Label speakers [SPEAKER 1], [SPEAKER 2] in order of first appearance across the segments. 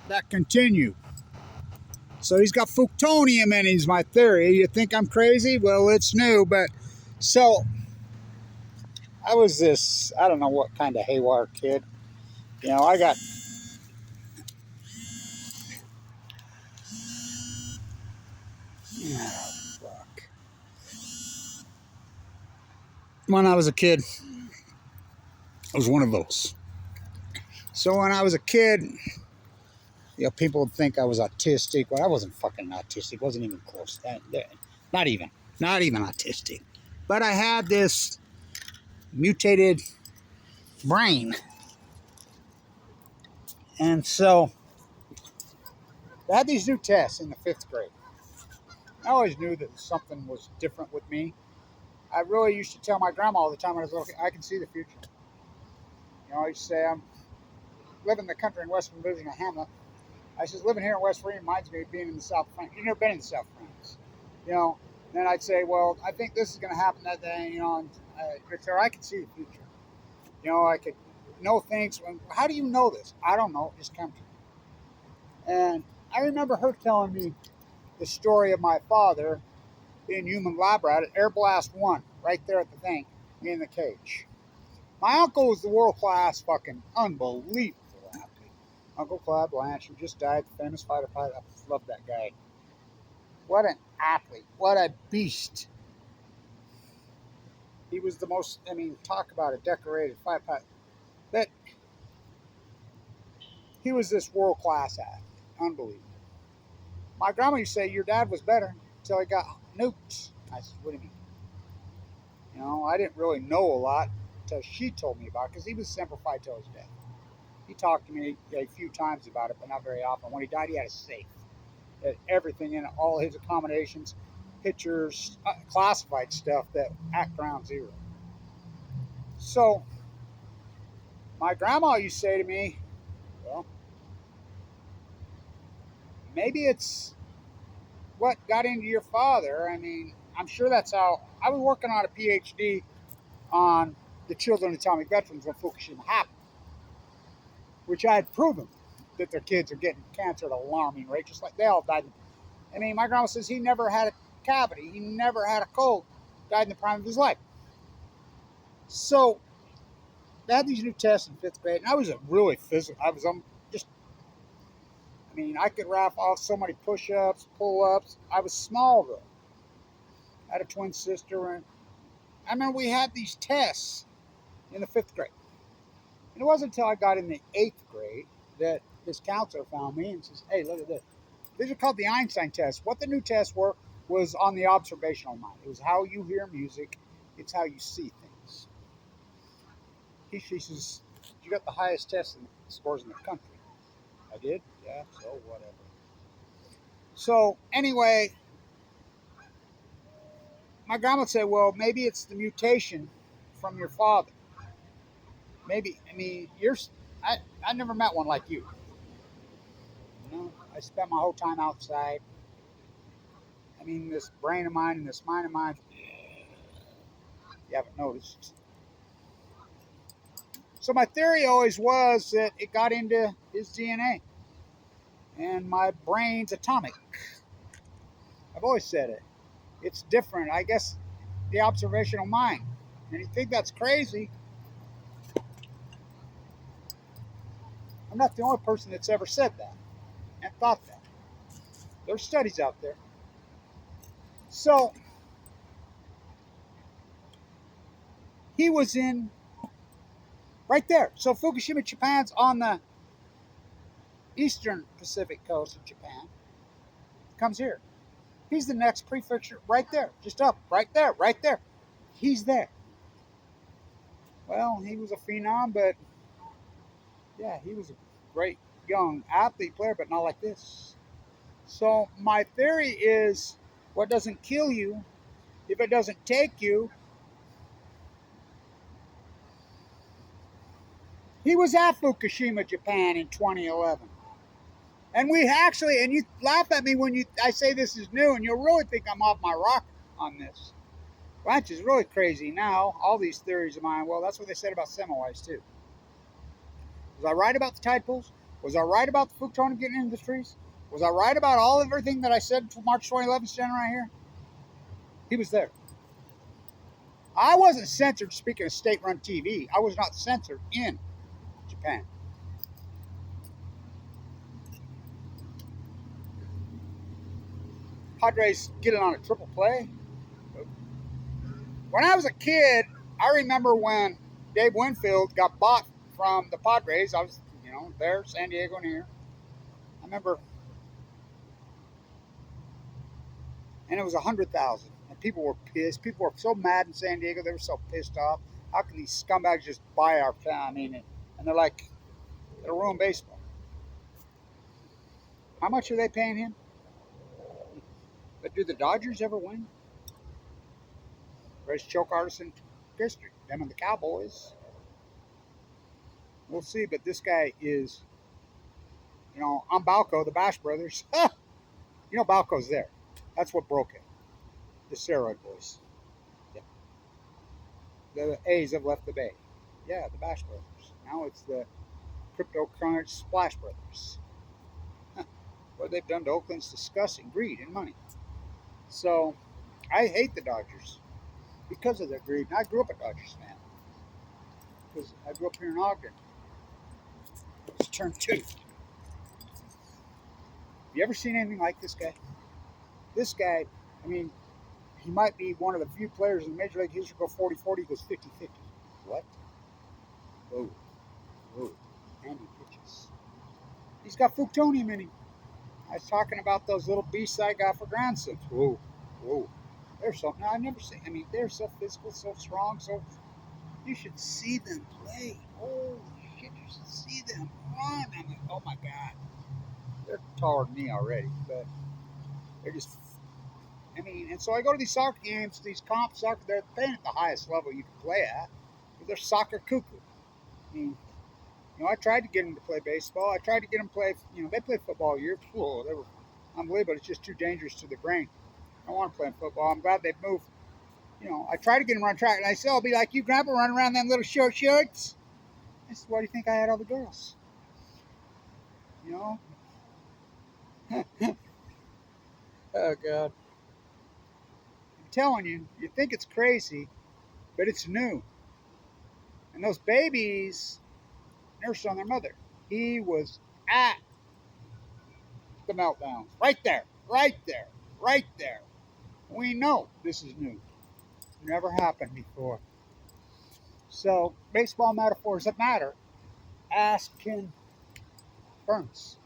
[SPEAKER 1] that continue. So he's got Fuktonium in he's my theory. You think I'm crazy? Well, it's new, but so I was this, I don't know what kind of haywire kid. You know, I got oh, fuck. When I was a kid, I was one of those. So when I was a kid, you know, people would think I was autistic. Well, I wasn't fucking autistic. Wasn't even close. Not even autistic. But I had this mutated brain. And so I had these new tests in the 5th grade. I always knew that something was different with me. I really used to tell my grandma all the time when I was little, I can see the future. You know, I used to say, I'm living in the country in Western Division of Hamlet. I says, living here in West Virginia reminds me of being in the South of France. You've never been in the South of France. You know, then I'd say, well, I think this is going to happen that day, you know, and I can see the future. You know, I could know things. How do you know this? I don't know. It just comes to me. And I remember her telling me the story of my father being human lab rat at Air Blast 1, right there at the thing, in the cage. My uncle was the world-class, fucking unbelievable athlete. Uncle Clyde Blanch, who just died, the famous fighter pilot. I love that guy. What an athlete. What a beast. He was the most, I mean, talk about a decorated fighter pilot. But he was this world-class athlete. Unbelievable. My grandma used to say, your dad was better until he got nuked. I said, what do you mean? You know, I didn't really know a lot until she told me about it, because he was Semper Fi till his death. He talked to me a few times about it, but not very often. When he died, he had a safe. He had everything in it, all his accommodations, pictures, classified stuff that at ground zero. So, my grandma used to say to me, well, maybe it's what got into your father. I mean, I'm sure that's how. I was working on a PhD on the children of atomic veterans when Fukushima happened, which I had proven that their kids are getting cancer at an alarming rate, just like they all died. I mean, my grandma says he never had a cavity, he never had a cold, died in the prime of his life. So, they had these new tests in 5th grade, and I was a really physical. I was just, I mean, I could raff off so many push-ups, pull-ups. I was small though. I had a twin sister, and I remember we had these tests in the 5th grade. And it wasn't until I got in the 8th grade that this counselor found me and says, hey, look at this. These are called the Einstein tests. What the new tests were was on the observational mind. It was how you hear music. It's how you see things. She says, you got the highest test scores in the country. I did? Yeah, so whatever. So anyway, my grandma would say, well, maybe it's the mutation from your father. Maybe, I mean, I never met one like you. You know, I spent my whole time outside. I mean, this brain of mine and this mind of mine, you haven't noticed. So my theory always was that it got into his DNA. And my brain's atomic. I've always said it. It's different. I guess the observational mind. And you think that's crazy. I'm not the only person that's ever said that and thought that. There's studies out there. So he was in right there. So Fukushima, Japan's on the eastern Pacific coast of Japan. Comes here. He's the next prefecture right there. Just up. Right there. Right there. He's there. Well, he was a phenom, but yeah, he was a great young athlete player, but not like this. So my theory is what doesn't kill you, if it doesn't take you. He was at Fukushima, Japan in 2011. And we actually, and you laugh at me when I say this is new, and you'll really think I'm off my rocker on this. Blanch is really crazy now. All these theories of mine, well, that's what they said about Semmelweis too. Was I right about the tide pools? Was I right about the Fuktonium getting into the trees? Was I right about everything that I said for March 2011 standing right here? He was there. I wasn't censored, speaking of state-run TV. I was not censored in Japan. Padres get it on a triple play. When I was a kid, I remember when Dave Winfield got bought from the Padres. I was, there, San Diego and here. I remember, and it was 100,000, and people were pissed. People were so mad in San Diego; they were so pissed off. How can these scumbags just buy our town? I mean, and they're like, it'll ruin baseball. How much are they paying him? But do the Dodgers ever win? Greatest choke artist in history. Them and the Cowboys. We'll see, but this guy is, I'm Balco, the Bash Brothers. Balco's there. That's what broke it. The steroid boys. Yeah. The A's have left the Bay. Yeah, the Bash Brothers. Now it's the cryptocurrency Splash Brothers. What they've done to Oakland's disgusting. Greed and money. So, I hate the Dodgers because of their greed. And I grew up a Dodgers fan. Because I grew up here in Ogden. It's turn 2. Have you ever seen anything like this guy? This guy, I mean, he might be one of the few players in Major League history go 40-40, he goes 50-50. What? Whoa. Whoa. And he pitches. He's got Fuktonium in him. I was talking about those little beasts I got for grandsons. Whoa. Whoa. They're something I've never seen. I mean, they're so physical, so strong, so... You should see them play. Holy shit, you should see them run. I mean, oh my God. They're taller than me already, but they're just... I mean, and so I go to these soccer games, these comp soccer, they're playing at the highest level you can play at. They're soccer cuckoo. I mean, I tried to get them to play baseball. I tried to get them to play, they played football all year. Whoa, they were unbelievable. It's just too dangerous to the brain. I don't want to play football. I'm glad they've moved. I try to get them on track, and I say, I'll be like you, Grandpa, running around them little short shorts. I said, why do you think I had all the girls? Oh, God. I'm telling you, you think it's crazy, but it's new. And those babies nursed on their mother. He was at the meltdowns. Right there. Right there. Right there. We know this is new. Never happened before. So, baseball metaphors that matter. Ask Ken Burns.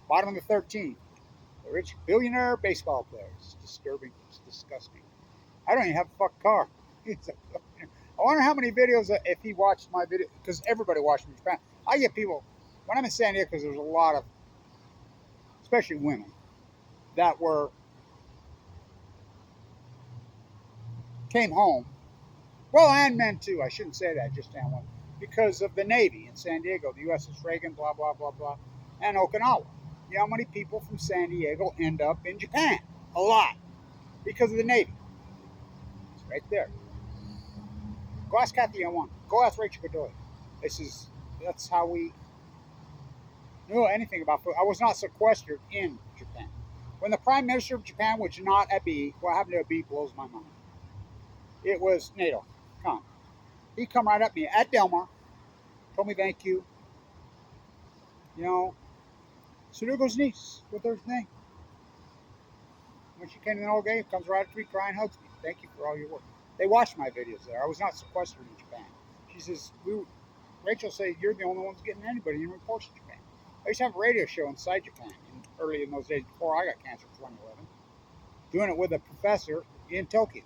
[SPEAKER 1] Bottom of the 13. The rich billionaire baseball players. It's disturbing. It's disgusting. I don't even have a fucking car. I wonder how many videos, if he watched my video, because everybody watched me in Japan. I get people, when I'm in San Diego, because there's a lot of, especially women, that came home. Well, and men too. I shouldn't say that, just and women. Because of the Navy in San Diego, the USS Reagan, blah, blah, blah, blah, and Okinawa. You know how many people from San Diego end up in Japan? A lot. Because of the Navy. It's right there. Go ask Kathy on. Go ask Rachel Godoy. That's how we knew anything about food. I was not sequestered in Japan. When the Prime Minister of Japan was not Abe, what happened to Abe blows my mind. It was NATO. Come on. He come right up to me at Delmar, told me thank you. Sudoku's niece with her thing. When she came to the old game, comes right up to me, crying, hugs me. Thank you for all your work. They watched my videos there. I was not sequestered in Japan. She says, Rachel said, you're the only ones getting anybody in reports to Japan. I used to have a radio show inside Japan early in those days before I got cancer in 2011, doing it with a professor in Tokyo.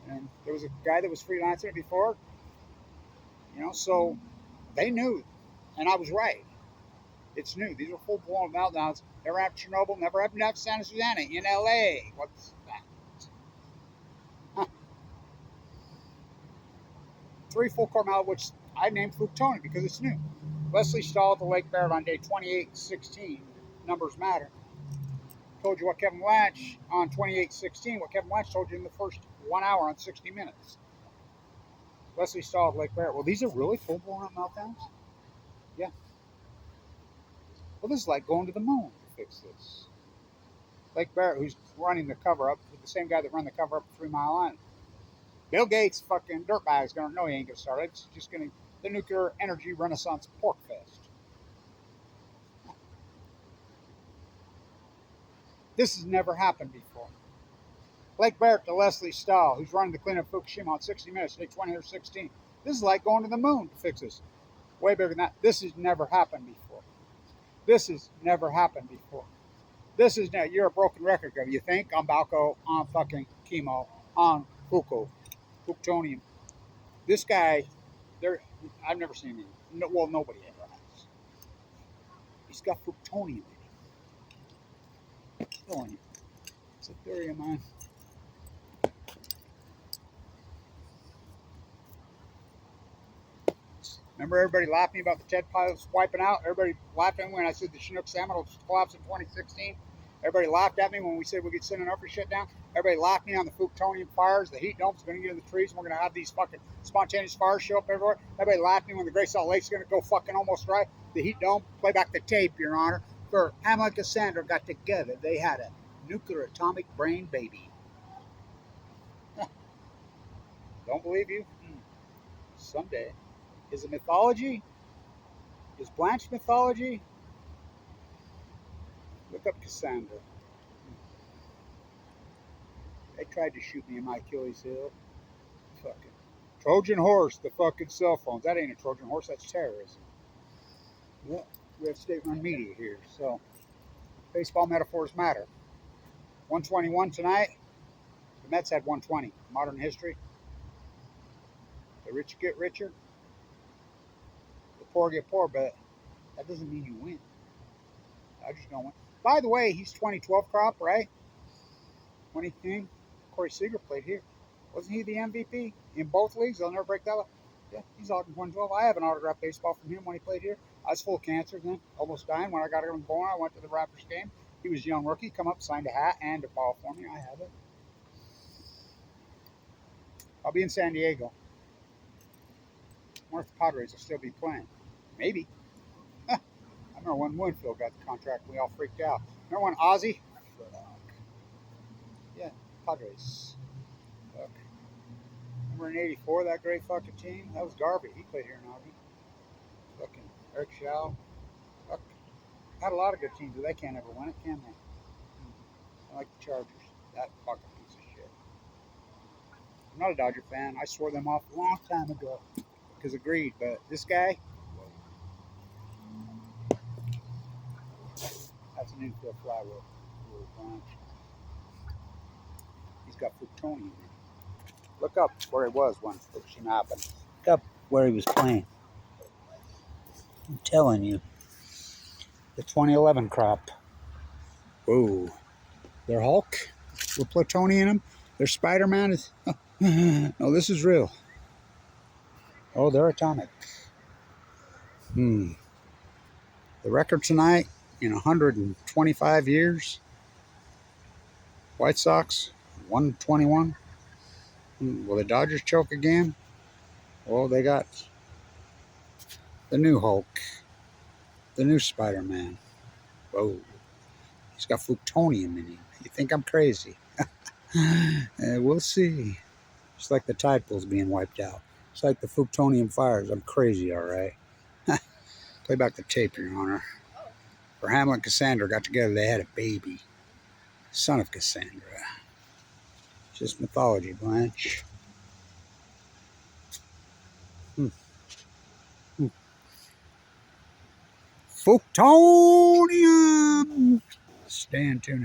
[SPEAKER 1] And there was a guy that was freelancing it before, so they knew, and I was right. It's new. These are full-blown meltdowns. Never happened to Chernobyl, never happened to Santa Susana in LA. What's that? Huh. 3 full-court meltdowns, which I named Fuktonium because it's new. Leslie Stahl at the Lake Barrett on day 28-16. Numbers matter. Told you what Kevin Blanch on 28-16, what Kevin Blanch told you in the first 1 hour on 60 Minutes. Leslie Stahl at Lake Barrett. Well, these are really full-blown meltdowns? Yeah. Well, this is like going to the moon to fix this. Blake Barrett, who's running the cover up, the same guy that ran the cover up 3 Mile Island. Bill Gates, fucking dirtbag, is gonna know he ain't gonna start it. It's just gonna the nuclear energy renaissance pork fest. This has never happened before. Blake Barrett to Leslie Stahl, who's running the cleanup Fukushima on 60 Minutes, day 20 or 16. This is like going to the moon to fix this. Way bigger than that. This has never happened before. This has never happened before. This is now, you're a broken record, you think, on Balco, on fucking chemo, on Fuktonium. This guy, there, I've never seen him. No, well, nobody ever has. He's got Fuktonium in him. I'm telling you. It's a theory of mine. Remember everybody laughing about the Ted pilots wiping out? Everybody laughing when I said the Chinook salmon will collapse in 2016? Everybody laughed at me when we said we could send an upper shut down. Everybody laughed at me on the Fuktonium fires. The heat dome's going to get in the trees. And we're going to have these fucking spontaneous fires show up everywhere. Everybody laughed at me when the Great Salt Lake's going to go fucking almost dry. The heat dome, play back the tape, Your Honor. For Hamlet and Cassandra got together. They had a nuclear atomic brain baby. Don't believe you? Someday. Is it mythology? Is Blanch mythology? Look up Cassandra. They tried to shoot me in my Achilles heel. Fucking Trojan horse, the fucking cell phones. That ain't a Trojan horse, that's terrorism. Yeah, we have state-run media here, so baseball metaphors matter. 121 tonight. The Mets had 120. Modern history. The rich get richer. The poor get poor, but that doesn't mean you win. I just don't win. By the way, he's 2012 crop, right? 2010. Corey Seager played here. Wasn't he the MVP in both leagues? I'll never break that up. Yeah, he's out in 2012. I have an autographed baseball from him when he played here. I was full of cancer then, almost dying. When I got him born, I went to the Raptors game. He was a young rookie, come up, signed a hat and a ball for me. I have it. I'll be in San Diego. I wonder if the Padres will still be playing. Maybe. I remember when Winfield got the contract, we all freaked out. Remember when Ozzy? Yeah, Padres. Fuck. Remember in '84, that great fucking team? That was Garvey. He played here in August. Fucking Eric Shaw. Fuck. Had a lot of good teams, but they can't ever win it, can they? I like the Chargers. That fucking piece of shit. I'm not a Dodger fan. I swore them off a long time ago because of greed. But this guy, that's an infield flywheel. Blanch. He's got Fuktonium in it. Look up where he was when Fukushima happened. Look up where he was playing. I'm telling you. The 2011 crop. Whoa. They're Hulk with plutonium in them. Their Spider-Man is... No, this is real. Oh, they're atomic. The record tonight in 125 years. White Sox, 121. Will the Dodgers choke again? Well, they got the new Hulk. The new Spider-Man. Whoa. He's got Fuktonium in him. You think I'm crazy? We'll see. It's like the tide pools being wiped out. It's like the Fuktonium fires. I'm crazy, all right. Play back the tape, Your Honor. For Hamlet and Cassandra got together, they had a baby. Son of Cassandra. Just mythology, Blanch. Fuktonium! Stay in tune.